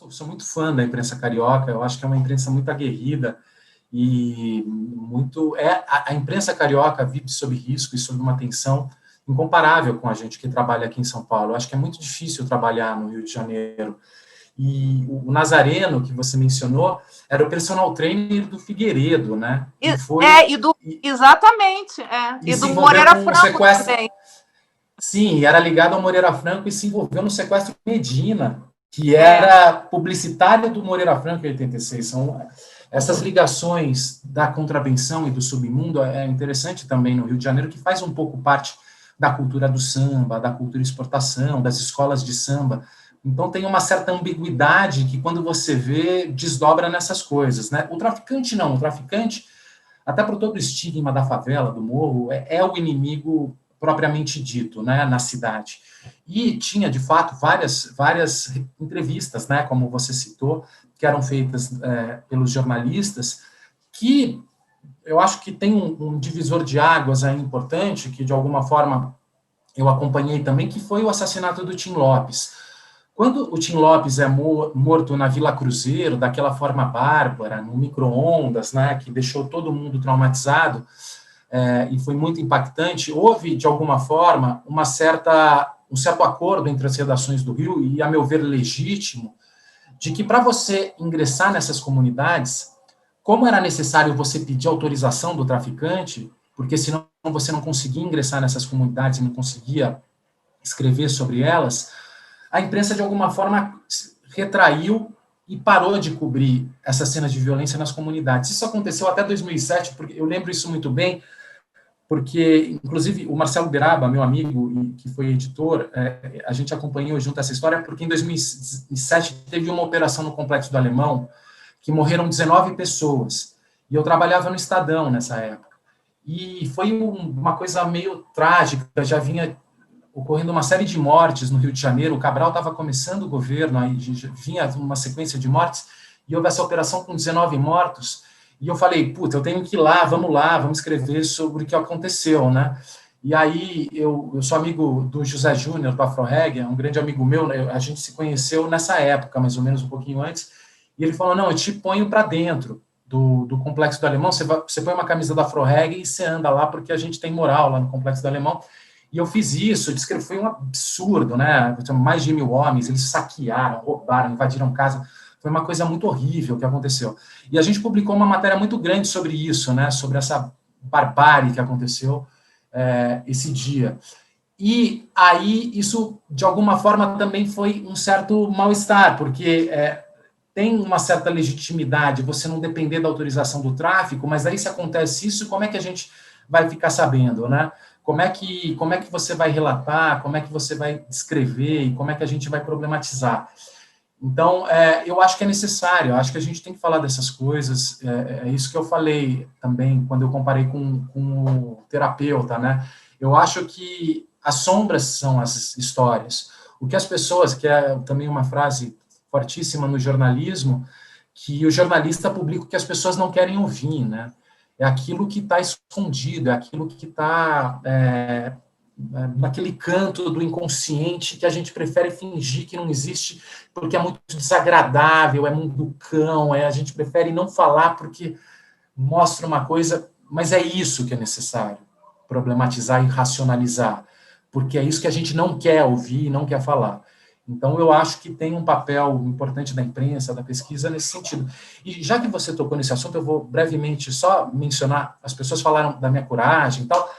Sou muito fã da imprensa carioca, eu acho que é uma imprensa muito aguerrida e muito... a imprensa carioca vive sob risco e sob uma tensão incomparável com a gente que trabalha aqui em São Paulo. Eu acho que é muito difícil trabalhar no Rio de Janeiro. E o Nazareno, que você mencionou, era o personal trainer do Figueiredo, né? E foi... exatamente. E do se envolveu Moreira com Franco sequestro também. Sim, era ligado ao Moreira Franco e se envolveu no sequestro de Medina, que era publicitário do Moreira Franco em 86. São essas ligações da contravenção e do submundo é interessante também no Rio de Janeiro, que faz um pouco parte da cultura do samba, da cultura exportação, das escolas de samba. Então tem uma certa ambiguidade que quando você vê, desdobra nessas coisas, né? O traficante não, o traficante, até por todo o estigma da favela, do morro, é o inimigo propriamente dito, né, na cidade. E tinha, de fato, várias entrevistas, né, como você citou, que eram feitas pelos jornalistas, que eu acho que tem um divisor de águas aí importante, que de alguma forma eu acompanhei também, que foi o assassinato do Tim Lopes. Quando o Tim Lopes é morto na Vila Cruzeiro, daquela forma bárbara, no micro-ondas, né, que deixou todo mundo traumatizado, e foi muito impactante, houve, de alguma forma, um certo acordo entre as redações do Rio, e, a meu ver, legítimo, de que para você ingressar nessas comunidades, como era necessário você pedir autorização do traficante, porque senão você não conseguia ingressar nessas comunidades e não conseguia escrever sobre elas, a imprensa, de alguma forma, retraiu e parou de cobrir essas cenas de violência nas comunidades. Isso aconteceu até 2007, porque eu lembro isso muito bem, porque, inclusive, o Marcelo Beraba, meu amigo, que foi editor, a gente acompanhou junto essa história, porque em 2007 teve uma operação no Complexo do Alemão, que morreram 19 pessoas, e eu trabalhava no Estadão nessa época. E foi uma coisa meio trágica, já vinha ocorrendo uma série de mortes no Rio de Janeiro, o Cabral estava começando o governo, aí vinha uma sequência de mortes, e houve essa operação com 19 mortos, e eu falei, puta, eu tenho que ir lá, vamos escrever sobre o que aconteceu, né? E aí, eu sou amigo do José Júnior, do Afro-Reggae, um grande amigo meu, a gente se conheceu nessa época, mais ou menos um pouquinho antes, e ele falou, não, eu te ponho para dentro do Complexo do Alemão, você põe uma camisa do Afro-Reggae e você anda lá, porque a gente tem moral lá no Complexo do Alemão. E eu fiz isso, disse que foi um absurdo, né? Mais de 1.000 homens, eles saquearam, roubaram, invadiram casa. Foi uma coisa muito horrível que aconteceu. E a gente publicou uma matéria muito grande sobre isso, né? Sobre essa barbárie que aconteceu esse dia. E aí, isso, de alguma forma, também foi um certo mal-estar, porque tem uma certa legitimidade você não depender da autorização do tráfico, mas aí, se acontece isso, como é que a gente vai ficar sabendo, né? Como é que você vai relatar, como é que você vai descrever e como é que a gente vai problematizar. Então, eu acho que é necessário, eu acho que a gente tem que falar dessas coisas, é isso que eu falei também, quando eu comparei com o terapeuta, né? Eu acho que as sombras são as histórias. O que as pessoas, que é também uma frase fortíssima no jornalismo, que o jornalista publica o que as pessoas não querem ouvir, né? É aquilo que está escondido, é aquilo que está naquele canto do inconsciente que a gente prefere fingir que não existe porque é muito desagradável, é muito cão, a gente prefere não falar porque mostra uma coisa, mas é isso que é necessário, problematizar e racionalizar, porque é isso que a gente não quer ouvir e não quer falar. Então, eu acho que tem um papel importante da imprensa, da pesquisa, nesse sentido. E já que você tocou nesse assunto, eu vou brevemente só mencionar, as pessoas falaram da minha coragem e tal,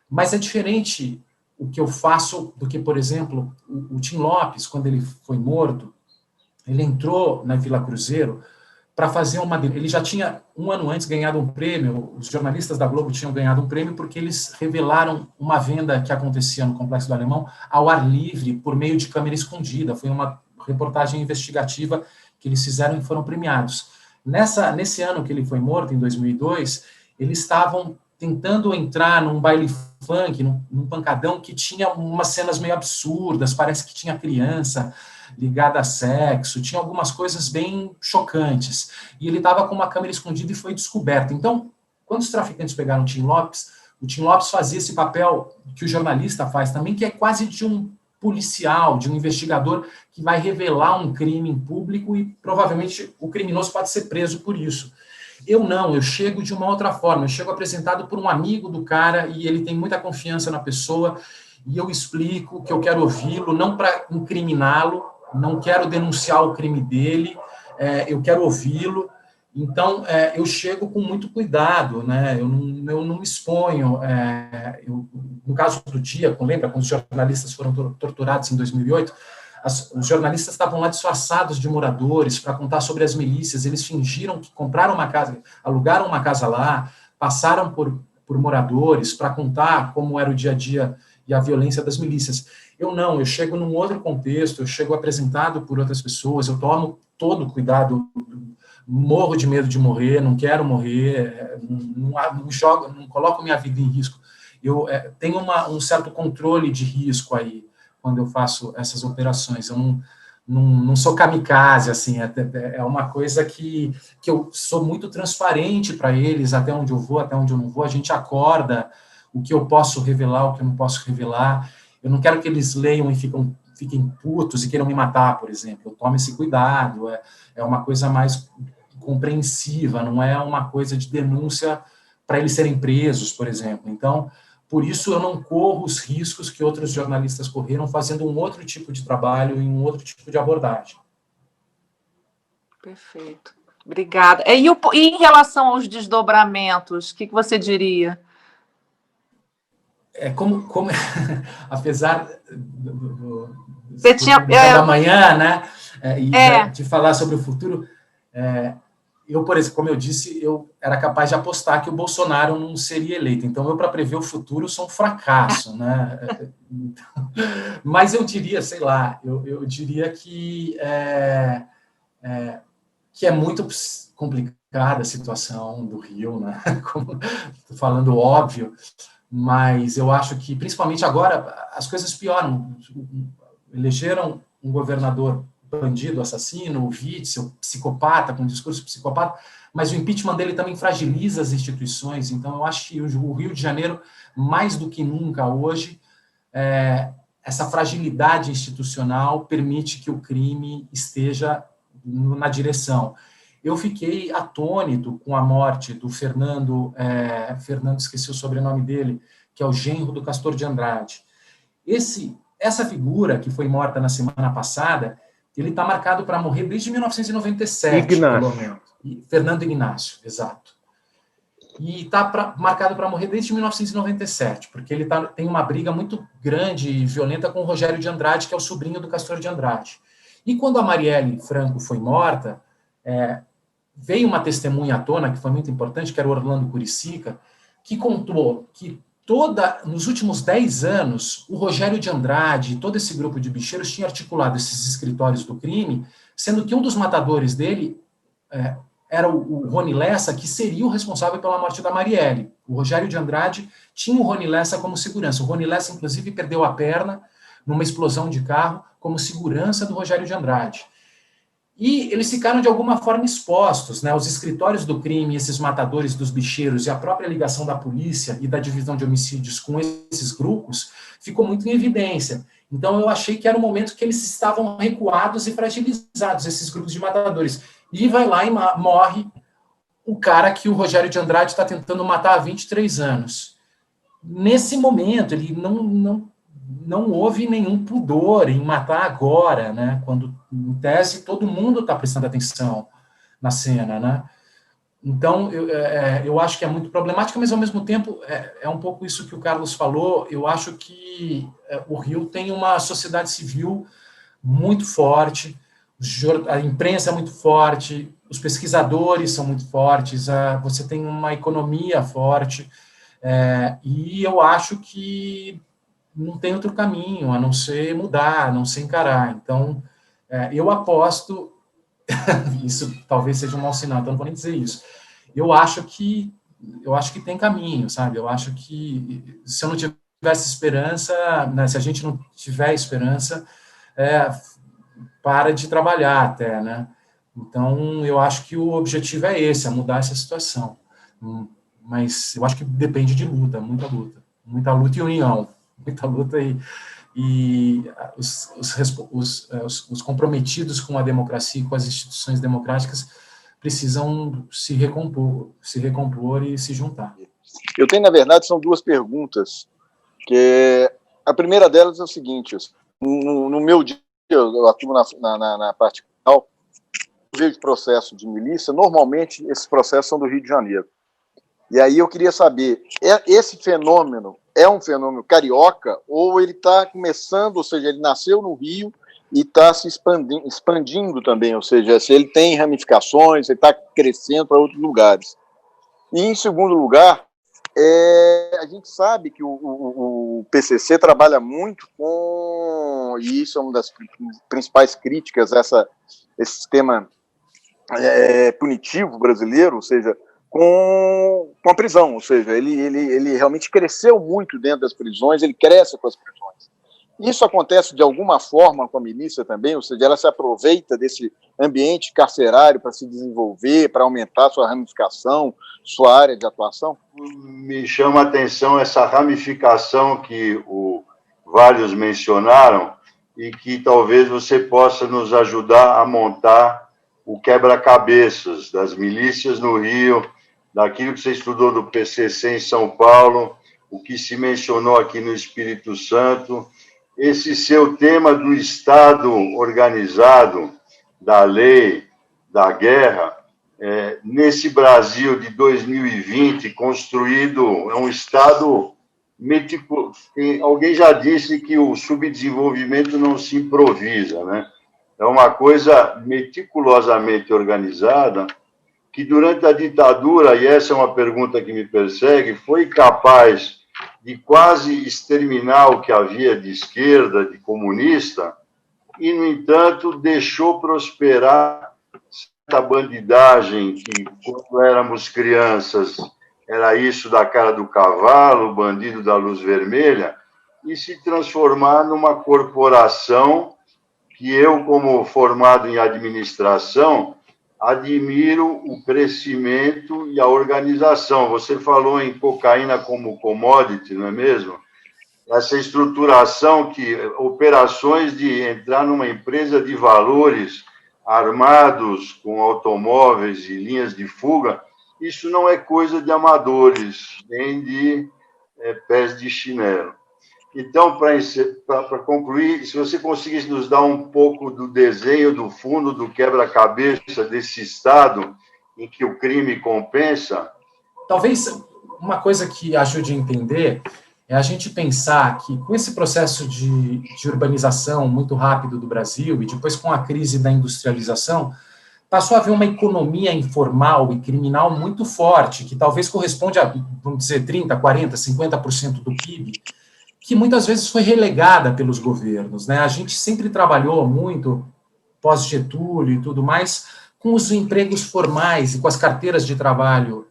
mas é diferente o que eu faço do que, por exemplo, o Tim Lopes, quando ele foi morto, ele entrou na Vila Cruzeiro para fazer uma... Ele já tinha, um ano antes, ganhado um prêmio, os jornalistas da Globo tinham ganhado um prêmio porque eles revelaram uma venda que acontecia no Complexo do Alemão ao ar livre, por meio de câmera escondida. Foi uma reportagem investigativa que eles fizeram e foram premiados. Nesse ano que ele foi morto, em 2002, eles estavam tentando entrar num baile funk, num pancadão que tinha umas cenas meio absurdas, parece que tinha criança ligada a sexo, tinha algumas coisas bem chocantes. E ele estava com uma câmera escondida e foi descoberto. Então, quando os traficantes pegaram o Tim Lopes fazia esse papel que o jornalista faz também, que é quase de um policial, de um investigador que vai revelar um crime em público e provavelmente o criminoso pode ser preso por isso. Eu não, eu chego de uma outra forma, eu chego apresentado por um amigo do cara e ele tem muita confiança na pessoa e eu explico que eu quero ouvi-lo, não para incriminá-lo, não quero denunciar o crime dele, eu quero ouvi-lo. Então, eu chego com muito cuidado, né? Eu não me exponho. No caso do Dia, lembra quando os jornalistas foram torturados em 2008? Os jornalistas estavam lá disfarçados de moradores para contar sobre as milícias. Eles fingiram que compraram uma casa, alugaram uma casa lá, passaram por moradores para contar como era o dia a dia e a violência das milícias. Eu chego num outro contexto, eu chego apresentado por outras pessoas, eu tomo todo o cuidado, morro de medo de morrer, não quero morrer, não coloco minha vida em risco. Eu tenho um certo controle de risco aí, quando eu faço essas operações. Eu não sou kamikaze, assim, é uma coisa que eu sou muito transparente para eles, até onde eu vou, até onde eu não vou, a gente acorda o que eu posso revelar, o que eu não posso revelar. Eu não quero que eles leiam e fiquem putos e queiram me matar, por exemplo. Eu tomo esse cuidado, é uma coisa mais compreensiva, não é uma coisa de denúncia para eles serem presos, por exemplo. Então, por isso eu não corro os riscos que outros jornalistas correram fazendo um outro tipo de trabalho e um outro tipo de abordagem. Perfeito. Obrigada. E em relação aos desdobramentos, o que você diria? Como apesar Você tinha, da manhã, né, de falar sobre o futuro, eu, por exemplo, como eu disse, eu era capaz de apostar que o Bolsonaro não seria eleito. Então, eu, para prever o futuro, sou um fracasso, né? Mas eu diria, sei lá, eu diria que é muito complicada a situação do Rio, né? Como, falando óbvio, mas eu acho que, principalmente agora, as coisas pioram. Elegeram um governador bandido, assassino, o Witzel, psicopata, com um discurso psicopata, mas o impeachment dele também fragiliza as instituições. Então, eu acho que o Rio de Janeiro, mais do que nunca hoje, essa fragilidade institucional permite que o crime esteja na direção. Eu fiquei atônito com a morte do Fernando, esqueci o sobrenome dele, que é o genro do Castor de Andrade. Essa figura que foi morta na semana passada, ele está marcado para morrer desde 1997, pelo menos. Fernando Ignácio, exato. E está marcado para morrer desde 1997, porque ele tem uma briga muito grande e violenta com o Rogério de Andrade, que é o sobrinho do Castor de Andrade. E quando a Marielle Franco foi morta, veio uma testemunha à tona, que foi muito importante, que era o Orlando Curicica, que contou que nos últimos 10 anos, o Rogério de Andrade e todo esse grupo de bicheiros tinha articulado esses escritórios do crime, sendo que um dos matadores dele era o Rony Lessa, que seria o responsável pela morte da Marielle. O Rogério de Andrade tinha o Rony Lessa como segurança. O Rony Lessa, inclusive, perdeu a perna numa explosão de carro como segurança do Rogério de Andrade. E eles ficaram, de alguma forma, expostos, né? Os escritórios do crime, esses matadores dos bicheiros e a própria ligação da polícia e da divisão de homicídios com esses grupos ficou muito em evidência. Então, eu achei que era o momento que eles estavam recuados e fragilizados, esses grupos de matadores. E vai lá e morre o cara que o Rogério de Andrade está tentando matar há 23 anos. Nesse momento, ele não houve nenhum pudor em matar agora, né? Quando, em tese, todo mundo está prestando atenção na cena, né? Então, eu acho que é muito problemática, mas, ao mesmo tempo, é um pouco isso que o Carlos falou. Eu acho que o Rio tem uma sociedade civil muito forte, a imprensa é muito forte, os pesquisadores são muito fortes, você tem uma economia forte, e eu acho que não tem outro caminho, a não ser mudar, a não ser encarar. Então, eu aposto, isso talvez seja um mau sinal, então não vou nem dizer isso. Eu acho que eu acho que tem caminho, sabe? Eu acho que se eu não tivesse esperança, né, se a gente não tiver esperança, para de trabalhar até, né? Então, eu acho que o objetivo é esse, é mudar essa situação. Mas eu acho que depende de luta muita luta e união, muita luta e os comprometidos com a democracia e com as instituições democráticas precisam se recompor e se juntar. Eu tenho, na verdade, são duas perguntas. A primeira delas é o seguinte: no meu dia, eu atuo na parte criminal, vejo processo de milícia, normalmente esses processos são do Rio de Janeiro. E aí eu queria saber, esse fenômeno é um fenômeno carioca ou ele está começando, ou seja, ele nasceu no Rio e está se expandindo também, ou seja, se ele tem ramificações, ele está crescendo para outros lugares. E, em segundo lugar, a gente sabe que o PCC trabalha muito com, e isso é uma das principais críticas a esse sistema punitivo brasileiro, ou seja, com a prisão, ou seja, ele realmente cresceu muito dentro das prisões, ele cresce com as prisões. Isso acontece de alguma forma com a milícia também, ou seja, ela se aproveita desse ambiente carcerário para se desenvolver, para aumentar sua ramificação, sua área de atuação? Me chama a atenção essa ramificação que vários mencionaram e que talvez você possa nos ajudar a montar o quebra-cabeças das milícias no Rio, daquilo que você estudou do PCC em São Paulo, o que se mencionou aqui no Espírito Santo, esse seu tema do Estado organizado, da lei, da guerra, nesse Brasil de 2020, construído, é um Estado meticuloso. Alguém já disse que o subdesenvolvimento não se improvisa, né? É uma coisa meticulosamente organizada, que durante a ditadura, e essa é uma pergunta que me persegue, foi capaz de quase exterminar o que havia de esquerda, de comunista, e, no entanto, deixou prosperar certa bandidagem que, quando éramos crianças, era isso da cara do cavalo, o bandido da luz vermelha, e se transformar numa corporação que eu, como formado em administração, admiro o crescimento e a organização. Você falou em cocaína como commodity, não é mesmo? Essa estruturação, operações de entrar numa empresa de valores armados com automóveis e linhas de fuga, isso não é coisa de amadores, nem de pés de chinelo. Então, para concluir, se você conseguisse nos dar um pouco do desenho, do fundo, do quebra-cabeça desse Estado em que o crime compensa. Talvez uma coisa que ajude a entender é a gente pensar que, com esse processo de urbanização muito rápido do Brasil e depois com a crise da industrialização, passou a haver uma economia informal e criminal muito forte, que talvez corresponde a, vamos dizer, 30%, 40%, 50% do PIB, que muitas vezes foi relegada pelos governos, né? A gente sempre trabalhou muito, pós-Getúlio e tudo mais, com os empregos formais e com as carteiras de trabalho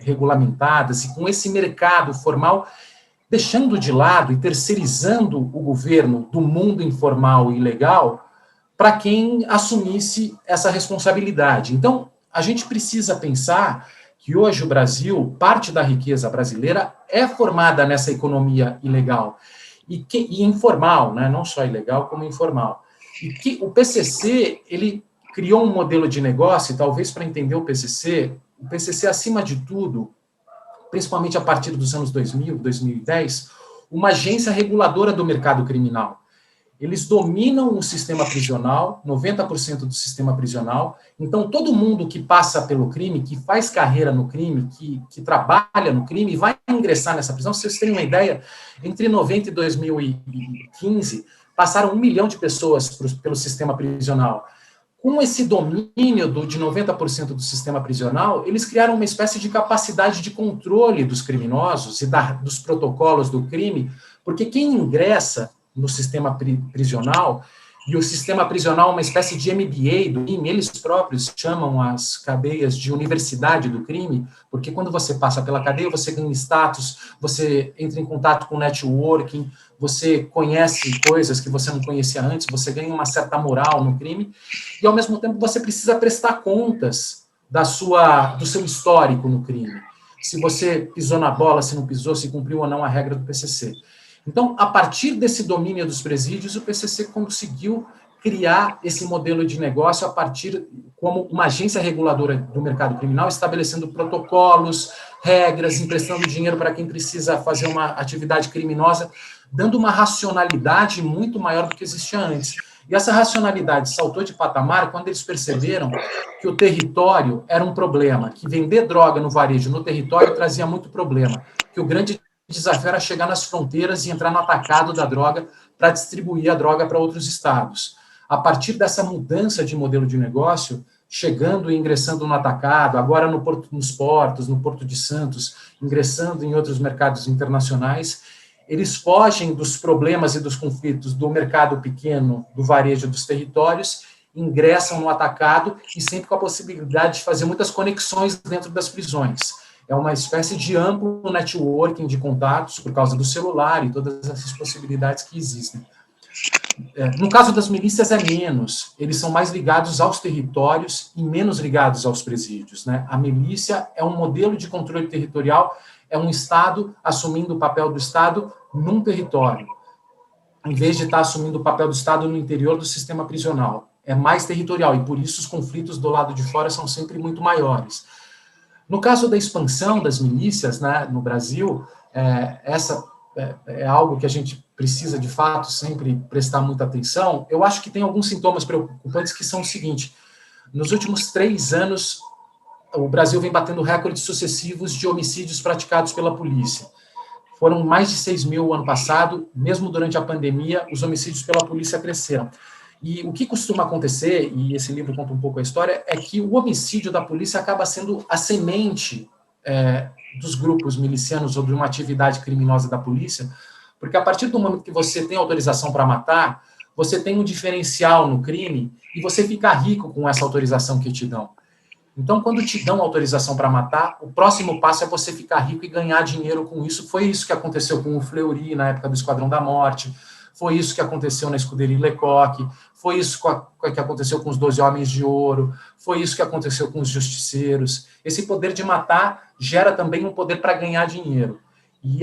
regulamentadas e com esse mercado formal, deixando de lado e terceirizando o governo do mundo informal e ilegal para quem assumisse essa responsabilidade. Então, a gente precisa pensar que hoje o Brasil, parte da riqueza brasileira é formada nessa economia ilegal e informal, né? Não só ilegal, como informal. E que o PCC, ele criou um modelo de negócio, e talvez para entender o PCC, acima de tudo, principalmente a partir dos anos 2000, 2010, uma agência reguladora do mercado criminal. Eles dominam o sistema prisional, 90% do sistema prisional. Então, todo mundo que passa pelo crime, que faz carreira no crime, que trabalha no crime, vai ingressar nessa prisão. Se vocês terem uma ideia, entre 90 e 2015, passaram 1 milhão de pessoas pelo sistema prisional. Com esse domínio de 90% do sistema prisional, eles criaram uma espécie de capacidade de controle dos criminosos e dos protocolos do crime, porque quem ingressa no sistema prisional e o sistema prisional é uma espécie de MBA do crime, eles próprios chamam as cadeias de universidade do crime, porque quando você passa pela cadeia, você ganha status, você entra em contato com networking, você conhece coisas que você não conhecia antes, você ganha uma certa moral no crime, e ao mesmo tempo você precisa prestar contas do seu histórico no crime. Se você pisou na bola, se não pisou, se cumpriu ou não a regra do PCC. Então, a partir desse domínio dos presídios, o PCC conseguiu criar esse modelo de negócio a partir, como uma agência reguladora do mercado criminal, estabelecendo protocolos, regras, emprestando dinheiro para quem precisa fazer uma atividade criminosa, dando uma racionalidade muito maior do que existia antes. E essa racionalidade saltou de patamar quando eles perceberam que o território era um problema, que vender droga no varejo, no território, trazia muito problema, que o grande desafio era chegar nas fronteiras e entrar no atacado da droga para distribuir a droga para outros estados. A partir dessa mudança de modelo de negócio, chegando e ingressando no atacado, agora nos portos, no Porto de Santos, ingressando em outros mercados internacionais, eles fogem dos problemas e dos conflitos do mercado pequeno, do varejo dos territórios, ingressam no atacado e sempre com a possibilidade de fazer muitas conexões dentro das prisões. É uma espécie de amplo networking de contatos por causa do celular e todas essas possibilidades que existem. No caso das milícias é menos, eles são mais ligados aos territórios e menos ligados aos presídios, né? A milícia é um modelo de controle territorial, é um Estado assumindo o papel do Estado num território, em vez de estar assumindo o papel do Estado no interior do sistema prisional. É mais territorial, e por isso os conflitos do lado de fora são sempre muito maiores. No caso da expansão das milícias, né, no Brasil, essa é algo que a gente precisa, de fato, sempre prestar muita atenção. Eu acho que tem alguns sintomas preocupantes que são o seguinte: nos últimos 3 anos, o Brasil vem batendo recordes sucessivos de homicídios praticados pela polícia. Foram mais de 6 mil o ano passado, mesmo durante a pandemia, os homicídios pela polícia cresceram. E o que costuma acontecer, e esse livro conta um pouco a história, é que o homicídio da polícia acaba sendo a semente dos grupos milicianos ou de uma atividade criminosa da polícia, porque a partir do momento que você tem autorização para matar, você tem um diferencial no crime e você fica rico com essa autorização que te dão. Então, quando te dão autorização para matar, o próximo passo é você ficar rico e ganhar dinheiro com isso. Foi isso que aconteceu com o Fleury na época do Esquadrão da Morte, foi isso que aconteceu na Escuderia Lecoq, foi isso que aconteceu com os 12 Homens de Ouro, foi isso que aconteceu com os Justiceiros. Esse poder de matar gera também um poder para ganhar dinheiro. E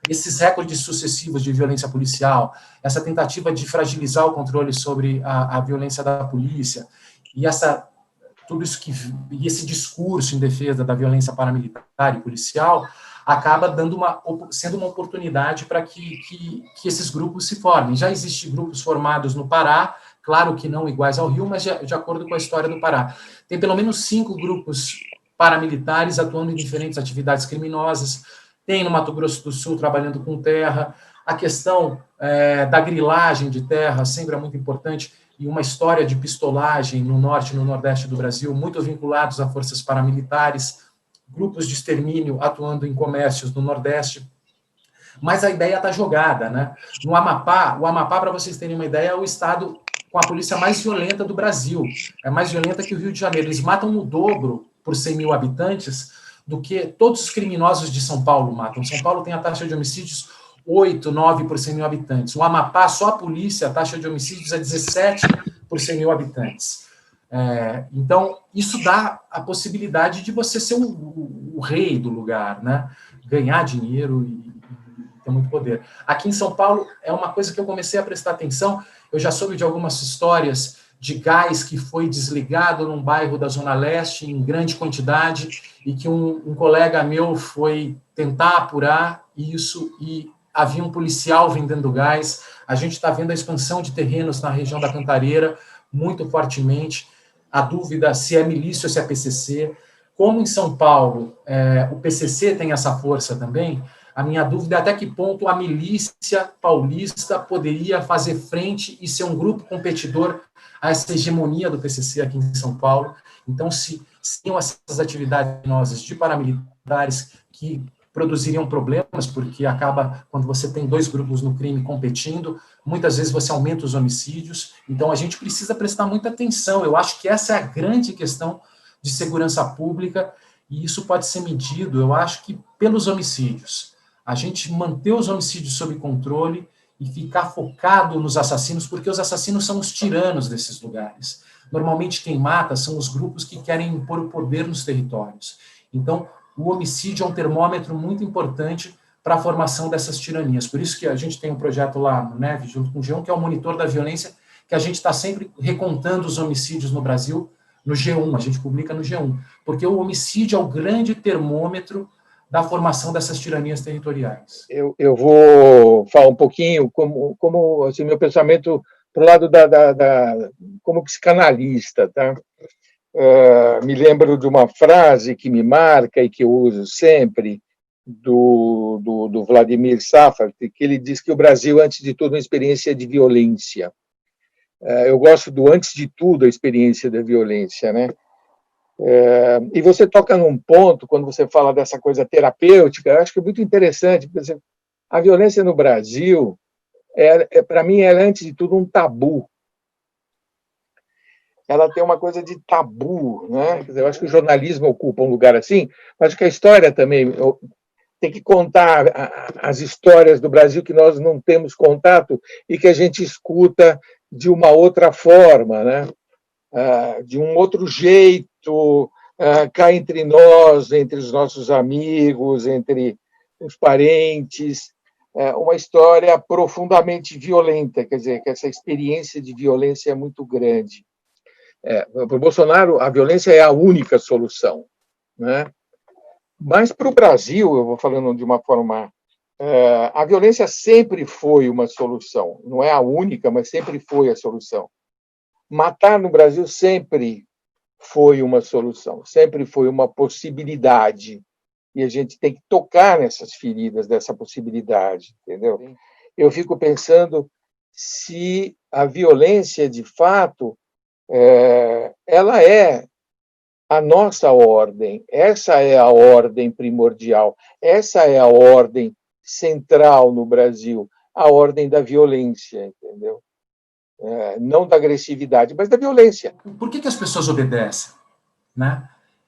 esses recordes sucessivos de violência policial, essa tentativa de fragilizar o controle sobre a violência da polícia, e tudo isso e esse discurso em defesa da violência paramilitar e policial acaba sendo uma oportunidade para que esses grupos se formem. Já existem grupos formados no Pará, claro que não iguais ao Rio, mas de acordo com a história do Pará. Tem pelo menos 5 grupos paramilitares atuando em diferentes atividades criminosas. Tem no Mato Grosso do Sul trabalhando com terra. A questão da grilagem de terra sempre é muito importante, e uma história de pistolagem no norte e no nordeste do Brasil, muito vinculados a forças paramilitares, grupos de extermínio atuando em comércios no Nordeste. Mas a ideia está jogada, né? No Amapá, para vocês terem uma ideia, é o estado com a polícia mais violenta do Brasil. É mais violenta que o Rio de Janeiro. Eles matam o dobro por 100 mil habitantes do que todos os criminosos de São Paulo matam. São Paulo tem a taxa de homicídios 8, 9 por 100 mil habitantes. O Amapá, só a polícia, a taxa de homicídios é 17 por 100 mil habitantes. Então, isso dá a possibilidade de você ser o rei do lugar, né? Ganhar dinheiro e ter muito poder. Aqui em São Paulo, é uma coisa que eu comecei a prestar atenção. Eu já soube de algumas histórias de gás que foi desligado num bairro da Zona Leste em grande quantidade e que um colega meu foi tentar apurar isso e havia um policial vendendo gás. A gente está vendo a expansão de terrenos na região da Cantareira muito fortemente. A dúvida se é milícia ou se é PCC. Como em São Paulo o PCC tem essa força também, a minha dúvida é até que ponto a milícia paulista poderia fazer frente e ser um grupo competidor a essa hegemonia do PCC aqui em São Paulo. Então, se tinham essas atividades criminosas de paramilitares que produziriam problemas, porque acaba, quando você tem dois grupos no crime competindo, muitas vezes você aumenta os homicídios, então a gente precisa prestar muita atenção. Eu acho que essa é a grande questão de segurança pública, e isso pode ser medido, eu acho que pelos homicídios. A gente manter os homicídios sob controle e ficar focado nos assassinos, porque os assassinos são os tiranos desses lugares. Normalmente quem mata são os grupos que querem impor o poder nos territórios. Então, o homicídio é um termômetro muito importante para a formação dessas tiranias. Por isso que a gente tem um projeto lá no NEV, junto com o G1, que é o monitor da violência, que a gente está sempre recontando os homicídios no Brasil, no G1, a gente publica no G1, porque o homicídio é o grande termômetro da formação dessas tiranias territoriais. Eu vou falar um pouquinho como assim, meu pensamento para o lado como psicanalista, tá? Me lembro de uma frase que me marca e que eu uso sempre, do Vladimir Safar, que ele diz que o Brasil, antes de tudo, é uma experiência de violência. Eu gosto do antes de tudo, a experiência da violência, né? E você toca num ponto, quando você fala dessa coisa terapêutica, eu acho que é muito interessante, porque a violência no Brasil, para mim, ela é, antes de tudo, um tabu. Ela tem uma coisa de tabu, né? Quer dizer, eu acho que o jornalismo ocupa um lugar assim, mas acho que a história também tem que contar as histórias do Brasil que nós não temos contato e que a gente escuta de uma outra forma, né? De um outro jeito, cá entre nós, entre os nossos amigos, entre os parentes, uma história profundamente violenta, quer dizer, que essa experiência de violência é muito grande. Para o Bolsonaro, a violência é a única solução, né? Mas para o Brasil, eu vou falando de uma forma... a violência sempre foi uma solução, não é a única, mas sempre foi a solução. Matar no Brasil sempre foi uma solução, sempre foi uma possibilidade, e a gente tem que tocar nessas feridas dessa possibilidade, entendeu? Eu fico pensando se a violência, de fato, ela é a nossa ordem, essa é a ordem primordial, essa é a ordem central no Brasil, a ordem da violência, entendeu? Não da agressividade, mas da violência. Por que as pessoas obedecem, né?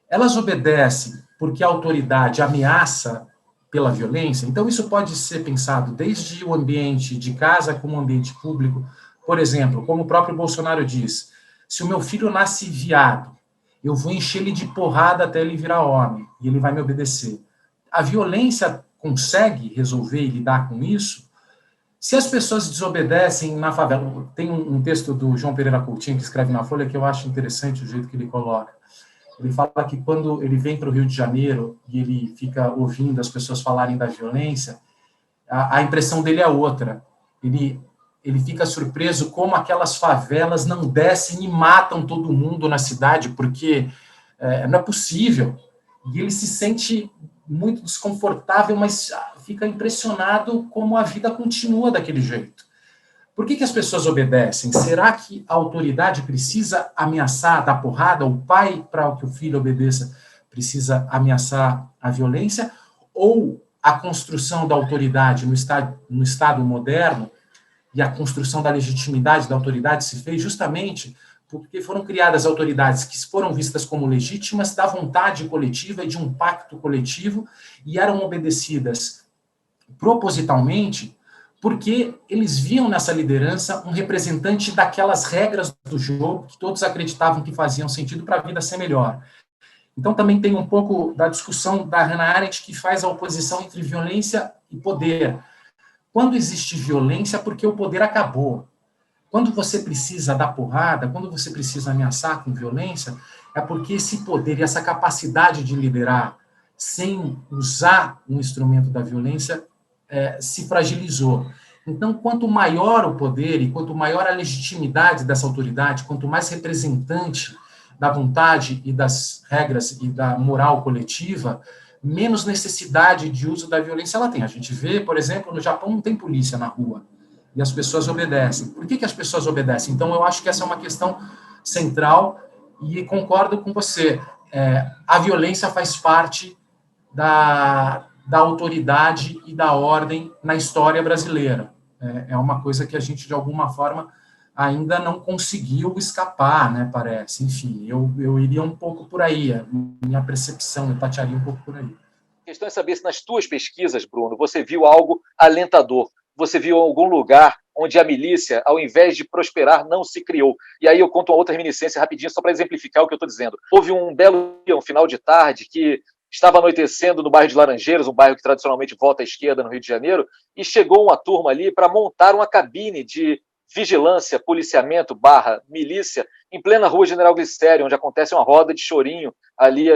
Elas obedecem porque a autoridade ameaça pela violência. Então, isso pode ser pensado desde o ambiente de casa como o ambiente público. Por exemplo, como o próprio Bolsonaro diz, se o meu filho nasce viado, eu vou encher ele de porrada até ele virar homem, e ele vai me obedecer. A violência consegue resolver e lidar com isso? Se as pessoas desobedecem na favela... Tem um texto do João Pereira Coutinho, que escreve na Folha, que eu acho interessante o jeito que ele coloca. Ele fala que quando ele vem para o Rio de Janeiro e ele fica ouvindo as pessoas falarem da violência, a impressão dele é outra. Ele fica surpreso como aquelas favelas não descem e matam todo mundo na cidade, porque não é possível. E ele se sente muito desconfortável, mas fica impressionado como a vida continua daquele jeito. Por que as pessoas obedecem? Será que a autoridade precisa ameaçar, dar porrada? O pai, para que o filho obedeça, precisa ameaçar a violência? Ou a construção da autoridade no Estado moderno e a construção da legitimidade da autoridade se fez justamente porque foram criadas autoridades que foram vistas como legítimas, da vontade coletiva e de um pacto coletivo, e eram obedecidas propositalmente, porque eles viam nessa liderança um representante daquelas regras do jogo que todos acreditavam que faziam sentido para a vida ser melhor. Então também tem um pouco da discussão da Hannah Arendt, que faz a oposição entre violência e poder. Quando existe violência, porque o poder acabou. Quando você precisa dar porrada, quando você precisa ameaçar com violência, é porque esse poder e essa capacidade de liderar sem usar um instrumento da violência se fragilizou. Então, quanto maior o poder e quanto maior a legitimidade dessa autoridade, quanto mais representante da vontade e das regras e da moral coletiva, menos necessidade de uso da violência ela tem. A gente vê, por exemplo, no Japão não tem polícia na rua. E as pessoas obedecem. Por que as pessoas obedecem? Então, eu acho que essa é uma questão central e concordo com você. A violência faz parte da autoridade e da ordem na história brasileira. É uma coisa que a gente, de alguma forma, ainda não conseguiu escapar, né, parece. Enfim, eu iria um pouco por aí, a minha percepção, eu tatearia um pouco por aí. A questão é saber se nas tuas pesquisas, Bruno, você viu algo alentador. Você viu algum lugar onde a milícia, ao invés de prosperar, não se criou. E aí eu conto uma outra reminiscência rapidinho, só para exemplificar o que eu estou dizendo. Houve um belo dia, um final de tarde, que estava anoitecendo no bairro de Laranjeiras, um bairro que tradicionalmente vota à esquerda no Rio de Janeiro, e chegou uma turma ali para montar uma cabine de vigilância, policiamento, milícia, em plena rua General Glicério, onde acontece uma roda de chorinho ali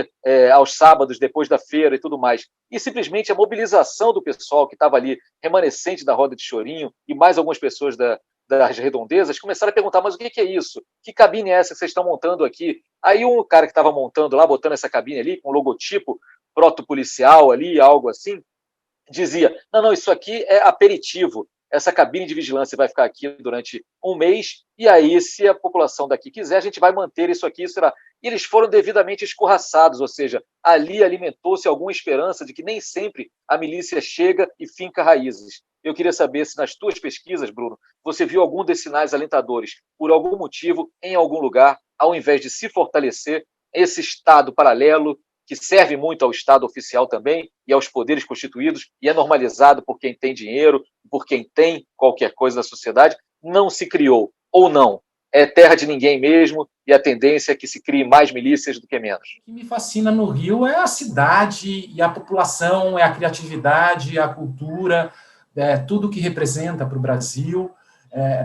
aos sábados, depois da feira e tudo mais. E simplesmente a mobilização do pessoal que estava ali, remanescente da roda de chorinho, e mais algumas pessoas das redondezas, começaram a perguntar, mas o que é isso? Que cabine é essa que vocês estão montando aqui? Aí um cara que estava montando lá, botando essa cabine ali, com logotipo proto-policial ali, algo assim, dizia, não, isso aqui é aperitivo. Essa cabine de vigilância vai ficar aqui durante um mês, e aí, se a população daqui quiser, a gente vai manter isso aqui, será. E eles foram devidamente escorraçados, ou seja, ali alimentou-se alguma esperança de que nem sempre a milícia chega e finca raízes. Eu queria saber se nas tuas pesquisas, Bruno, você viu algum desses sinais alentadores, por algum motivo, em algum lugar, ao invés de se fortalecer, esse Estado paralelo, que serve muito ao Estado oficial também e aos poderes constituídos, e é normalizado por quem tem dinheiro, por quem tem qualquer coisa da sociedade, não se criou, ou não. É terra de ninguém mesmo, e a tendência é que se crie mais milícias do que menos. O que me fascina no Rio é a cidade e a população, é a criatividade, a cultura, tudo que representa para o Brasil.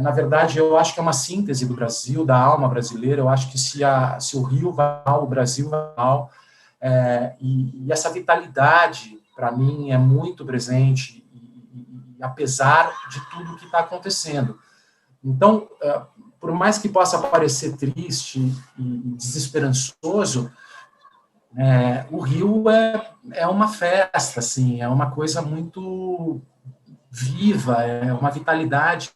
Na verdade, eu acho que é uma síntese do Brasil, da alma brasileira. Eu acho que se o Rio vai mal, o Brasil vai mal. E essa vitalidade, para mim, é muito presente, e apesar de tudo que está acontecendo. Então, por mais que possa parecer triste e desesperançoso, o Rio é uma festa, assim, é uma coisa muito viva, é uma vitalidade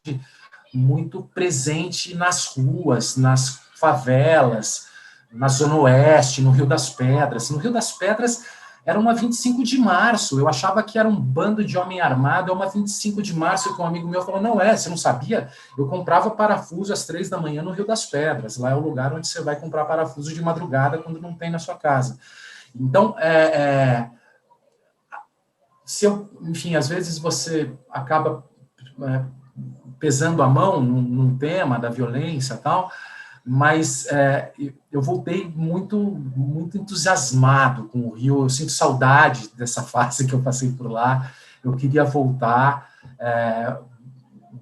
muito presente nas ruas, nas favelas, na Zona Oeste, no Rio das Pedras. No Rio das Pedras era uma 25 de março, eu achava que era um bando de homem armado, é uma 25 de março, que um amigo meu falou, não você não sabia? Eu comprava parafuso às 3 da manhã no Rio das Pedras, lá é o lugar onde você vai comprar parafuso de madrugada quando não tem na sua casa. Então, enfim, às vezes você acaba pesando a mão num tema da violência e tal, mas eu voltei muito, muito entusiasmado com o Rio, eu sinto saudade dessa fase que eu passei por lá, eu queria voltar,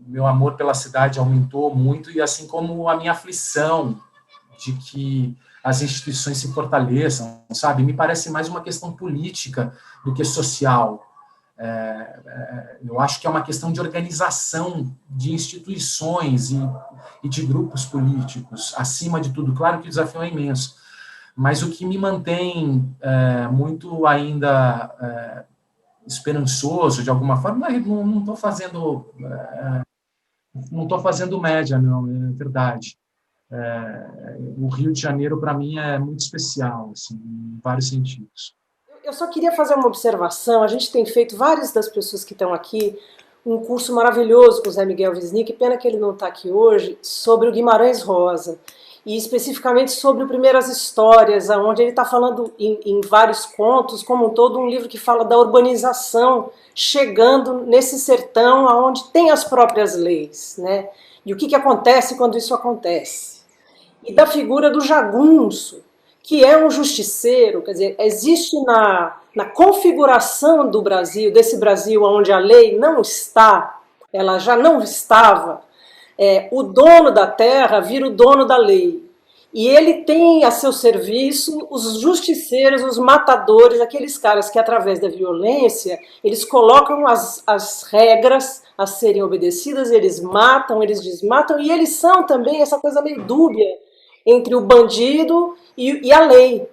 meu amor pela cidade aumentou muito, e assim como a minha aflição de que as instituições se fortaleçam, sabe? Me parece mais uma questão política do que social. Eu acho que é uma questão de organização de instituições e de grupos políticos, acima de tudo. Claro que o desafio é imenso, mas o que me mantém muito ainda esperançoso, de alguma forma, não estou fazendo média, não, é verdade. O Rio de Janeiro, para mim, é muito especial, assim, em vários sentidos. Eu só queria fazer uma observação. A gente tem feito, várias das pessoas que estão aqui, um curso maravilhoso com o Zé Miguel Wisnik, pena que ele não está aqui hoje, sobre o Guimarães Rosa, e especificamente sobre o Primeiras Histórias, onde ele está falando em vários contos, como um todo, um livro que fala da urbanização chegando nesse sertão onde tem as próprias leis, né? E o que acontece quando isso acontece. E da figura do jagunço, que é um justiceiro, quer dizer, existe na configuração do Brasil, desse Brasil onde a lei não está, ela já não estava, o dono da terra vira o dono da lei. E ele tem a seu serviço os justiceiros, os matadores, aqueles caras que, através da violência, eles colocam as regras a serem obedecidas, eles matam, eles desmatam, e eles são também essa coisa meio dúbia entre o bandido e a lei.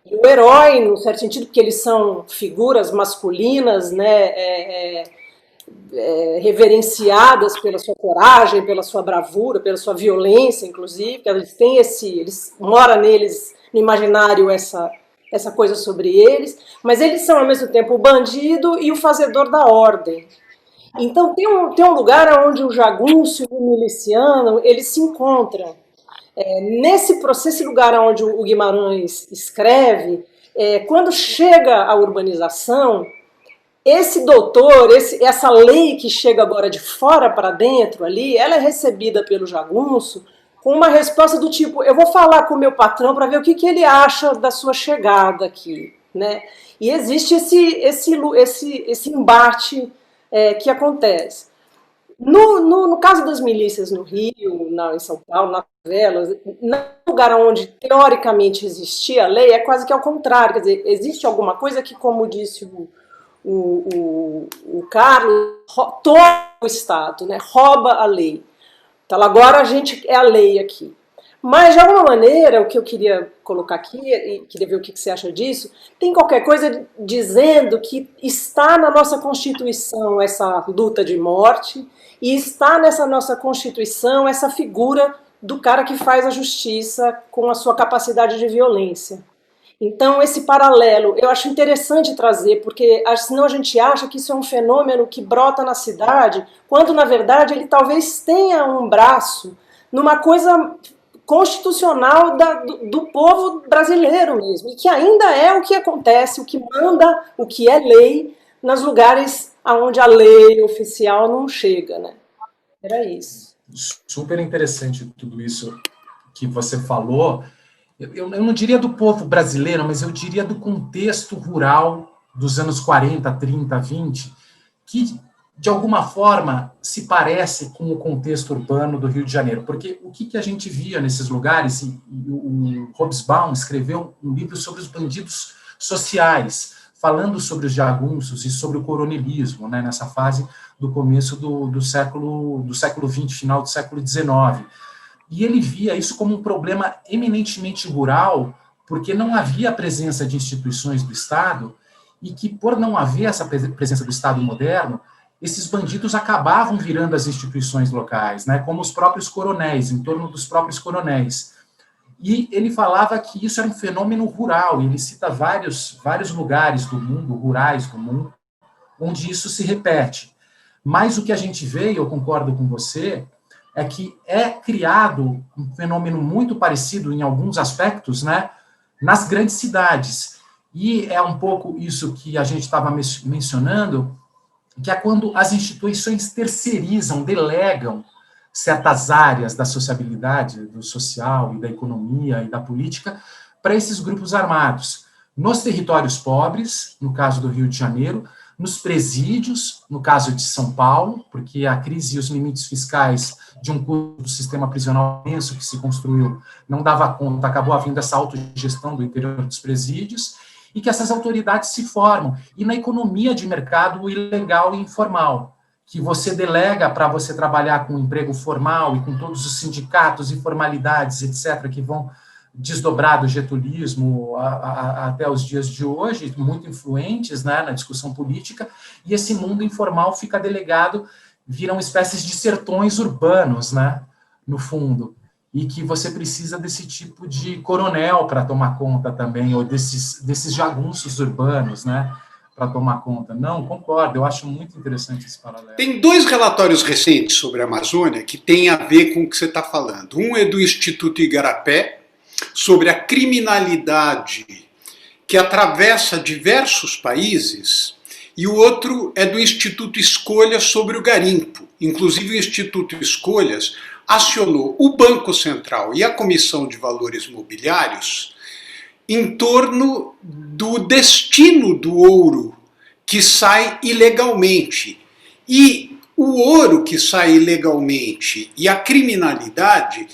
E o herói, no certo sentido, porque eles são figuras masculinas, né, reverenciadas pela sua coragem, pela sua bravura, pela sua violência, inclusive, eles têm mora neles, no imaginário, essa coisa sobre eles, mas eles são, ao mesmo tempo, o bandido e o fazedor da ordem. Então, tem um lugar onde o jagunço e o miliciano, eles se encontram. Nesse processo, esse lugar onde o Guimarães escreve, quando chega a urbanização, esse doutor, essa lei que chega agora de fora para dentro ali, ela é recebida pelo jagunço com uma resposta do tipo, eu vou falar com o meu patrão para ver o que ele acha da sua chegada aqui, né? E existe esse embate que acontece. No caso das milícias no Rio, em São Paulo, na favela, no lugar onde teoricamente existia a lei, é quase que ao contrário, quer dizer, existe alguma coisa que, como disse o Carlos, toma o Estado, né, rouba a lei. Então agora a gente é a lei aqui. Mas, de alguma maneira, o que eu queria colocar aqui, e queria ver o que você acha disso, tem qualquer coisa dizendo que está na nossa Constituição essa luta de morte, e está nessa nossa Constituição essa figura do cara que faz a justiça com a sua capacidade de violência. Então, esse paralelo eu acho interessante trazer, porque senão a gente acha que isso é um fenômeno que brota na cidade, quando, na verdade, ele talvez tenha um braço numa coisa constitucional do povo brasileiro mesmo, e que ainda é o que acontece, o que manda, o que é lei, nos lugares onde a lei oficial não chega, né? Era isso. Super interessante tudo isso que você falou. Eu não diria do povo brasileiro, mas eu diria do contexto rural dos anos 40, 30, 20, que, de alguma forma, se parece com o contexto urbano do Rio de Janeiro. Porque o que a gente via nesses lugares, e o Hobsbawm escreveu um livro sobre os bandidos sociais, falando sobre os jagunços e sobre o coronelismo, né, nessa fase do começo do século XX, final do século XIX. E ele via isso como um problema eminentemente rural, porque não havia presença de instituições do Estado, e que, por não haver essa presença do Estado moderno, esses bandidos acabavam virando as instituições locais, né, como os próprios coronéis, em torno dos próprios coronéis. E ele falava que isso era um fenômeno rural, e ele cita vários lugares do mundo, rurais do mundo, onde isso se repete. Mas o que a gente vê, e eu concordo com você, é que é criado um fenômeno muito parecido em alguns aspectos, né, nas grandes cidades. E é um pouco isso que a gente estava mencionando, que é quando as instituições terceirizam, delegam certas áreas da sociabilidade, do social e da economia e da política para esses grupos armados. Nos territórios pobres, no caso do Rio de Janeiro, nos presídios, no caso de São Paulo, porque a crise e os limites fiscais de um custo do sistema prisional imenso que se construiu não dava conta, acabou havendo essa autogestão do interior dos presídios, e que essas autoridades se formam. E na economia de mercado ilegal e informal, que você delega para você trabalhar com emprego formal e com todos os sindicatos e formalidades, etc., que vão desdobrar do getulismo até os dias de hoje, muito influentes, né, na discussão política, e esse mundo informal fica delegado, viram espécies de sertões urbanos, né, no fundo, e que você precisa desse tipo de coronel para tomar conta também, ou desses jagunços urbanos, né, para tomar conta. Não, concordo, eu acho muito interessante esse paralelo. Tem 2 relatórios recentes sobre a Amazônia que têm a ver com o que você está falando. Um é do Instituto Igarapé, sobre a criminalidade que atravessa diversos países, e o outro é do Instituto Escolhas sobre o garimpo. Inclusive o Instituto Escolhas acionou o Banco Central e a Comissão de Valores Mobiliários em torno do destino do ouro que sai ilegalmente. E o ouro que sai ilegalmente e a criminalidade,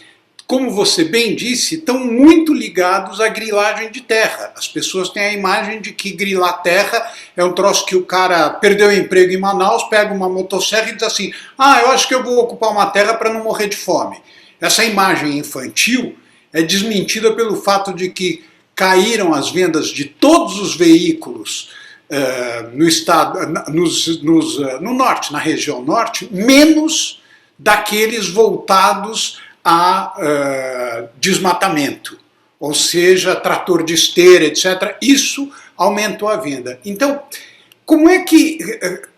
como você bem disse, estão muito ligados à grilagem de terra. As pessoas têm a imagem de que grilar terra é um troço que o cara perdeu o emprego em Manaus, pega uma motosserra e diz assim, eu acho que eu vou ocupar uma terra para não morrer de fome. Essa imagem infantil é desmentida pelo fato de que caíram as vendas de todos os veículos no estado, no norte, na região norte, menos daqueles voltados a desmatamento. ou seja, trator de esteira, etc. Isso aumentou a venda. Então, como é que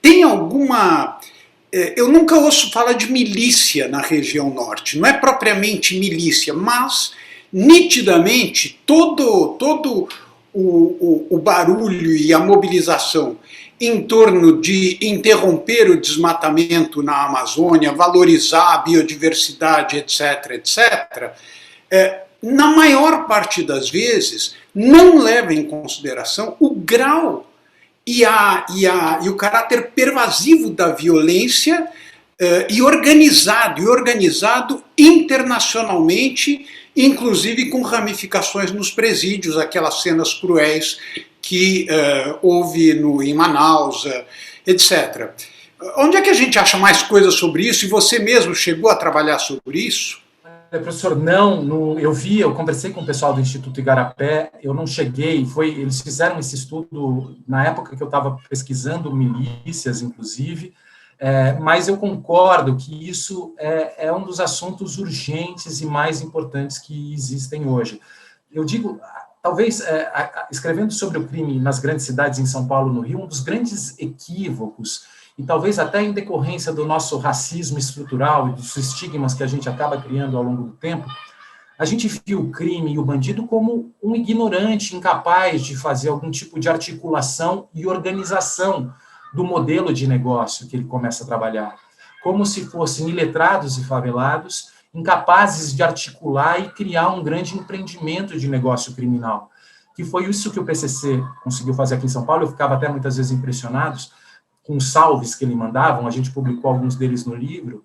tem alguma... Eu nunca ouço falar de milícia na região norte, não é propriamente milícia, mas nitidamente todo o barulho e a mobilização em torno de interromper o desmatamento na Amazônia, valorizar a biodiversidade, etc., etc., na maior parte das vezes não leva em consideração o grau e o caráter pervasivo da violência e organizado internacionalmente, inclusive com ramificações nos presídios, aquelas cenas cruéis que houve em Manaus, etc. Onde é que a gente acha mais coisas sobre isso? E você mesmo chegou a trabalhar sobre isso? Professor, eu conversei com o pessoal do Instituto Igarapé, eu não cheguei, eles fizeram esse estudo na época que eu estava pesquisando milícias, inclusive, mas eu concordo que isso é um dos assuntos urgentes e mais importantes que existem hoje. Eu digo, talvez, escrevendo sobre o crime nas grandes cidades, em São Paulo, no Rio, um dos grandes equívocos, e talvez até em decorrência do nosso racismo estrutural e dos estigmas que a gente acaba criando ao longo do tempo, a gente viu o crime e o bandido como um ignorante, incapaz de fazer algum tipo de articulação e organização do modelo de negócio que ele começa a trabalhar, como se fossem iletrados e favelados, incapazes de articular e criar um grande empreendimento de negócio criminal, que foi isso que o PCC conseguiu fazer aqui em São Paulo. Eu ficava até muitas vezes impressionado com os salves que ele mandavam, a gente publicou alguns deles no livro,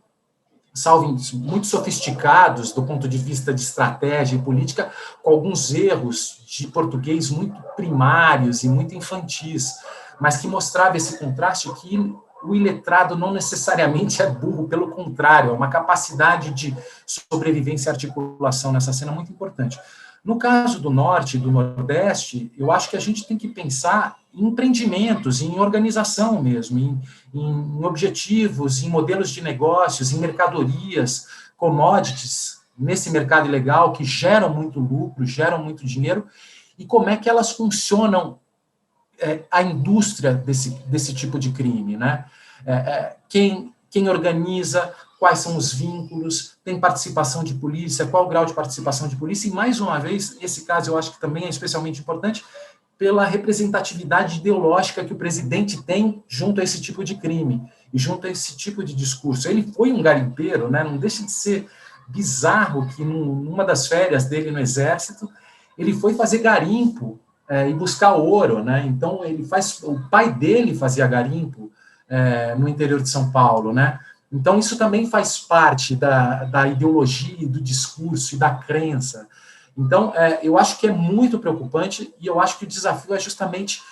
salves muito sofisticados do ponto de vista de estratégia e política, com alguns erros de português muito primários e muito infantis, mas que mostrava esse contraste que o iletrado não necessariamente é burro, pelo contrário, é uma capacidade de sobrevivência e articulação nessa cena muito importante. No caso do Norte e do Nordeste, eu acho que a gente tem que pensar em empreendimentos, em organização mesmo, em objetivos, em modelos de negócios, em mercadorias, commodities, nesse mercado ilegal que geram muito lucro, geram muito dinheiro, e como é que elas funcionam, a indústria desse tipo de crime, né? Quem organiza, quais são os vínculos, tem participação de polícia, qual o grau de participação de polícia, e mais uma vez, esse caso eu acho que também é especialmente importante, pela representatividade ideológica que o presidente tem junto a esse tipo de crime, e junto a esse tipo de discurso. Ele foi um garimpeiro, né? Não deixa de ser bizarro que numa das férias dele no Exército, ele foi fazer garimpo e buscar ouro, né? Então, o pai dele fazia garimpo no interior de São Paulo, né? Então, isso também faz parte da ideologia, do discurso e da crença. Então, eu acho que é muito preocupante, e eu acho que o desafio é justamente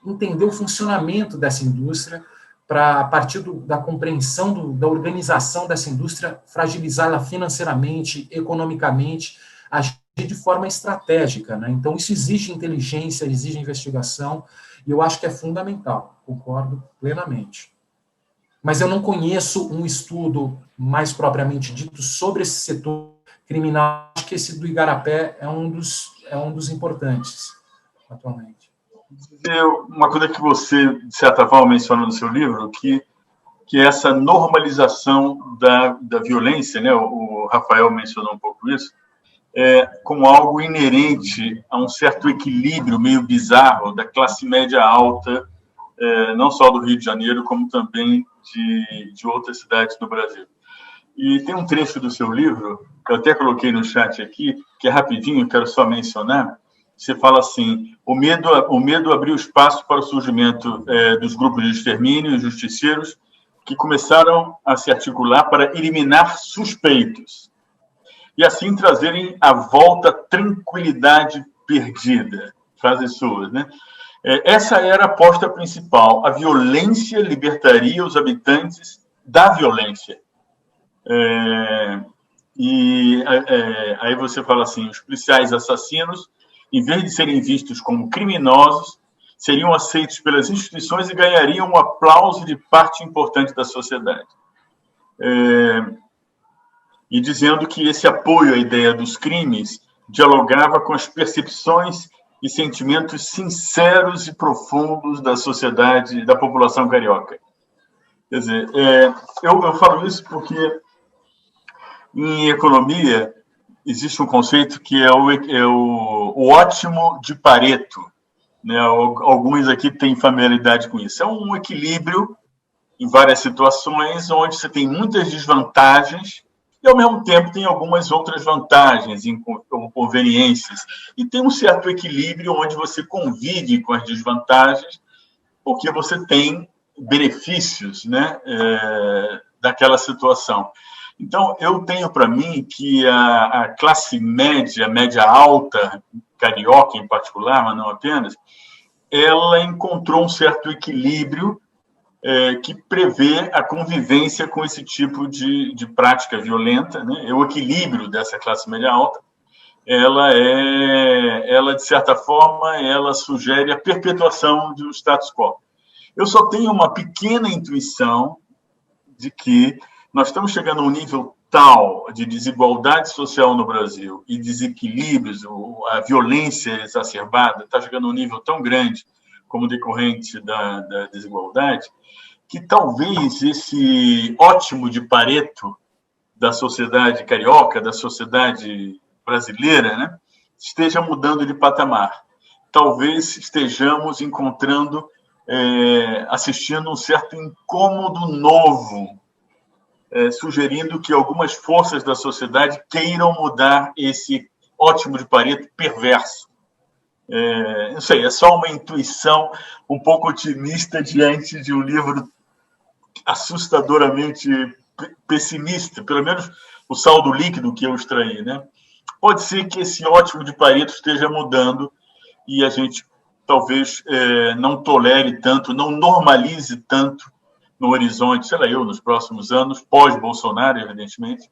entender o funcionamento dessa indústria para, a partir da compreensão da organização dessa indústria, fragilizá-la financeiramente, economicamente, agir de forma estratégica, né? Então, isso exige inteligência, exige investigação, e eu acho que é fundamental, concordo plenamente. Mas eu não conheço um estudo mais propriamente dito sobre esse setor criminal. Acho que esse do Igarapé é um dos importantes atualmente. Uma coisa que você, de certa forma, menciona no seu livro, que é essa normalização da violência, né? O Rafael mencionou um pouco isso, como algo inerente a um certo equilíbrio meio bizarro da classe média alta, não só do Rio de Janeiro, como também de outras cidades do Brasil. E tem um trecho do seu livro, que eu até coloquei no chat aqui, que é rapidinho, quero só mencionar. Você fala assim: o medo abriu espaço para o surgimento dos grupos de extermínio e justiceiros que começaram a se articular para eliminar suspeitos e assim trazerem à volta a tranquilidade perdida. Frases suas, né? Essa era a aposta principal. A violência libertaria os habitantes da violência. Aí você fala assim: os policiais assassinos, em vez de serem vistos como criminosos, seriam aceitos pelas instituições e ganhariam um aplauso de parte importante da sociedade. E dizendo que esse apoio à ideia dos crimes dialogava com as percepções e sentimentos sinceros e profundos da sociedade, da população carioca. Quer dizer, eu falo isso porque em economia existe um conceito que é o ótimo de Pareto, né? Alguns aqui têm familiaridade com isso. É um equilíbrio em várias situações onde você tem muitas desvantagens e, ao mesmo tempo, tem algumas outras vantagens, como conveniências. E tem um certo equilíbrio onde você convive com as desvantagens, porque você tem benefícios, né, daquela situação. Então, eu tenho para mim que a classe média, média alta, carioca em particular, mas não apenas, ela encontrou um certo equilíbrio que prevê a convivência com esse tipo de prática violenta, né? O equilíbrio dessa classe média alta, ela de certa forma, ela sugere a perpetuação do status quo. Eu só tenho uma pequena intuição de que nós estamos chegando a um nível tal de desigualdade social no Brasil e desequilíbrios, a violência exacerbada está chegando a um nível tão grande como decorrente da desigualdade, que talvez esse ótimo de Pareto da sociedade carioca, da sociedade brasileira, né, esteja mudando de patamar. Talvez estejamos encontrando, assistindo um certo incômodo novo, sugerindo que algumas forças da sociedade queiram mudar esse ótimo de Pareto perverso. Não sei, é só uma intuição um pouco otimista diante de um livro assustadoramente pessimista, pelo menos o saldo líquido que eu extraí, né? Pode ser que esse ótimo de Pareto esteja mudando e a gente talvez não tolere tanto, não normalize tanto no horizonte, sei lá eu, nos próximos anos, pós-Bolsonaro, evidentemente,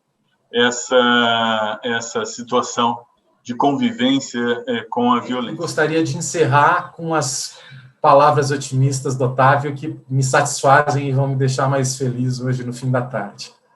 essa situação de convivência com a violência. Eu gostaria de encerrar com as palavras otimistas do Otávio que me satisfazem e vão me deixar mais feliz hoje no fim da tarde.